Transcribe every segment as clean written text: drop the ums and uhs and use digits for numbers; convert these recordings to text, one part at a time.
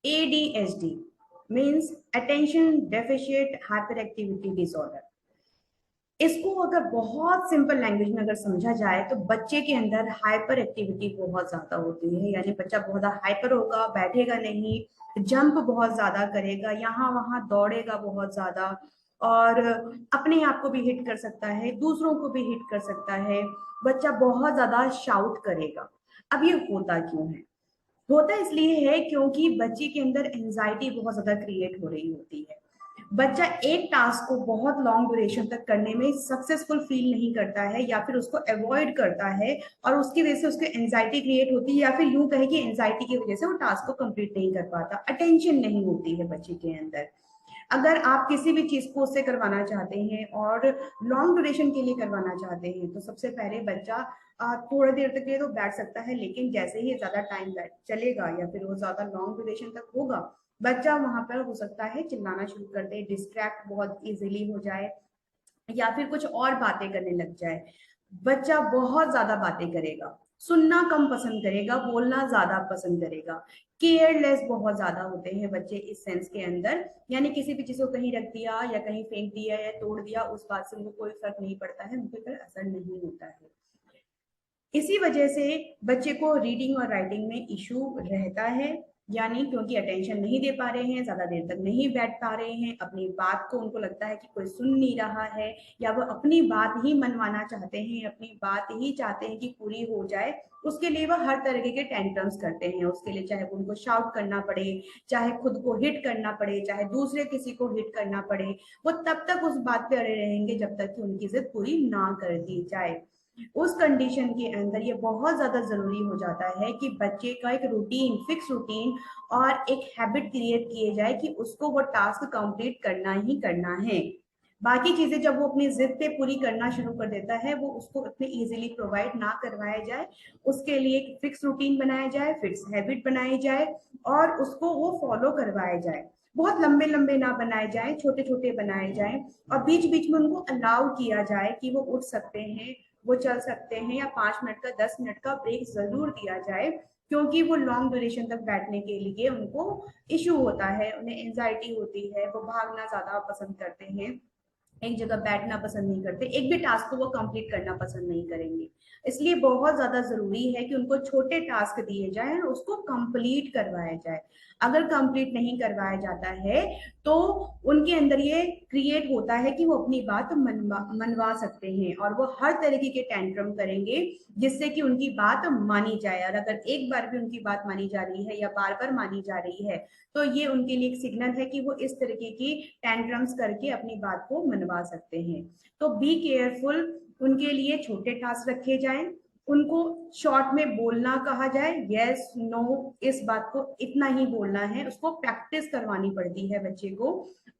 ADHD means attention deficit hyper activity disorder. इसको अगर बहुत सिंपल लैंग्वेज में अगर समझा जाए तो बच्चे के अंदर हाइपर एक्टिविटी बहुत ज्यादा होती है, यानी बच्चा बहुत ज्यादा हाइपर होगा, बैठेगा नहीं, जंप बहुत ज्यादा करेगा, यहाँ वहां दौड़ेगा बहुत ज्यादा, और अपने आप को भी हिट कर सकता है, दूसरों को भी हिट कर सकता है। बच्चा बहुत ज्यादा शाउट करेगा। अब ये होता क्यों है? होता इसलिए है क्योंकि बच्चे के अंदर एंजाइटी बहुत ज्यादा क्रिएट हो रही होती है। बच्चा एक टास्क को बहुत लॉन्ग ड्यूरेशन तक करने में सक्सेसफुल फील नहीं करता है, या फिर उसको अवॉइड करता है, और उसकी वजह से उसको एंजाइटी क्रिएट होती है, या फिर यूं कहे कि एंजाइटी की वजह से वो टास्क को कंप्लीट नहीं कर पाता, अटेंशन नहीं होती है बच्चे के अंदर। अगर आप किसी भी चीज को उससे करवाना चाहते हैं और लॉन्ग ड्यूरेशन के लिए करवाना चाहते हैं, तो सबसे पहले बच्चा थोड़ा देर तक के लिए तो बैठ सकता है, लेकिन जैसे ही ज्यादा टाइम बैठ चलेगा या फिर वो ज्यादा लॉन्ग ड्यूरेशन तक होगा, बच्चा वहां पर हो सकता है चिल्लाना शुरू कर दे, डिस्ट्रैक्ट बहुत इजीली हो जाए, या फिर कुछ और बातें करने लग जाए। बच्चा बहुत ज्यादा बातें करेगा, सुनना कम पसंद करेगा, बोलना ज्यादा पसंद करेगा। केयरलेस बहुत ज्यादा होते हैं बच्चे इस सेंस के अंदर, यानी किसी भी चीज को कहीं रख दिया या कहीं फेंक दिया या तोड़ दिया, उस बात से उनको कोई फर्क नहीं पड़ता है, उनके पर असर नहीं होता है। इसी वजह से बच्चे को रीडिंग और राइटिंग में इशू रहता है, यानी क्योंकि अटेंशन नहीं दे पा रहे हैं, ज्यादा देर तक नहीं बैठ पा रहे हैं, अपनी बात को उनको लगता है कि कोई सुन नहीं रहा है, या वो अपनी बात ही मनवाना चाहते हैं, अपनी बात ही चाहते हैं कि पूरी हो जाए। उसके लिए वो हर तरीके के टेंट्रम्स करते हैं, उसके लिए चाहे उनको शाउट करना पड़े, चाहे खुद को हिट करना पड़े, चाहे दूसरे किसी को हिट करना पड़े, वो तब तक उस बात पे अड़े रहेंगे जब तक कि उनकी जिद पूरी ना कर दी जाए। उस कंडीशन के अंदर ये बहुत ज्यादा जरूरी हो जाता है कि बच्चे का एक रूटीन, फिक्स रूटीन और एक हैबिट क्रिएट किए जाए कि उसको वो टास्क कंप्लीट करना ही करना है। बाकी चीजें जब वो अपनी जिद पे पूरी करना शुरू कर देता है, वो उसको इतने इजीली प्रोवाइड ना करवाया जाए, उसके लिए एक फिक्स रूटीन बनाया जाए, फिक्स हैबिट बनाई जाए, और उसको वो फॉलो करवाया जाए। बहुत लंबे लंबे ना बनाए जाए, छोटे छोटे बनाए जाए, और बीच बीच में उनको अलाउ किया जाए कि वो उठ सकते हैं, वो चल सकते हैं, या 5 मिनट का 10 मिनट का ब्रेक जरूर दिया जाए, क्योंकि वो लॉन्ग ड्यूरेशन तक बैठने के लिए उनको इश्यू होता है, उन्हें एंजाइटी होती है, वो भागना ज्यादा पसंद करते हैं, एक जगह बैठना पसंद नहीं करते, एक भी टास्क को वो कंप्लीट करना पसंद नहीं करेंगे। इसलिए बहुत ज्यादा जरूरी है कि उनको छोटे टास्क दिए जाए और उसको कंप्लीट करवाया जाए। अगर कंप्लीट नहीं करवाया जाता है तो उनके अंदर ये क्रिएट होता है कि वो अपनी बात मनवा सकते हैं, और वो हर तरीके के टेंट्रम करेंगे जिससे कि उनकी बात मानी जाए। और अगर एक बार भी उनकी बात मानी जा रही है या बार बार मानी जा रही है, तो ये उनके लिए एक सिग्नल है कि वो इस तरीके की टेंट्रम्स करके अपनी बात को मनवा सकते हैं। तो बी केयरफुल, उनके लिए छोटे टास्क रखे जाएं, उनको शॉर्ट में बोलना कहा जाए, यस नो, इस बात को इतना ही बोलना है, उसको प्रैक्टिस करवानी पड़ती है बच्चे को।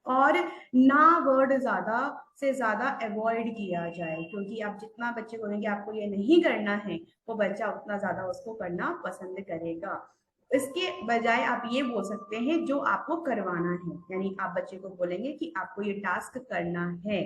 और ना वर्ड ज्यादा से ज्यादा अवॉइड किया जाए, क्योंकि आप जितना बच्चे बोलेंगे आपको ये नहीं करना है, वो बच्चा उतना ज्यादा उसको करना पसंद करेगा। इसके बजाय आप ये बोल सकते हैं जो आपको करवाना है, यानी आप बच्चे को बोलेंगे कि आपको ये टास्क करना है,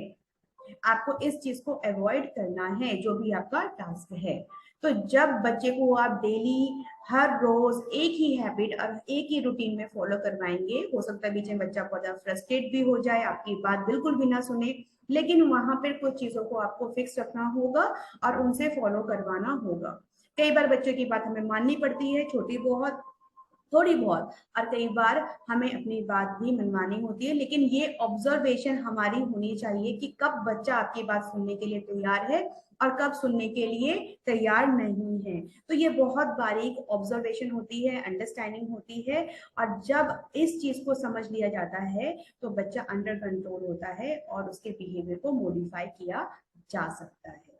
आपको इस चीज को अवॉइड करना है, जो भी आपका टास्क है। तो जब बच्चे को आप डेली हर रोज एक ही हैबिट और एक ही रूटीन में फॉलो करवाएंगे, हो सकता है बीच में बच्चा बहुत ज्यादा फ्रस्ट्रेट भी हो जाए, आपकी बात बिल्कुल भी ना सुने, लेकिन वहां पर कुछ चीजों को आपको फिक्स रखना होगा और उनसे फॉलो करवाना होगा। कई बार बच्चों की बात हमें माननी पड़ती है, छोटी बहुत, थोड़ी बहुत, और कई बार हमें अपनी बात भी मनवानी होती है, लेकिन ये ऑब्जर्वेशन हमारी होनी चाहिए कि कब बच्चा आपकी बात सुनने के लिए तैयार है और कब सुनने के लिए तैयार नहीं है। तो ये बहुत बारीक ऑब्जर्वेशन होती है, अंडरस्टैंडिंग होती है, और जब इस चीज को समझ लिया जाता है तो बच्चा अंडर कंट्रोल होता है और उसके बिहेवियर को मॉडिफाई किया जा सकता है।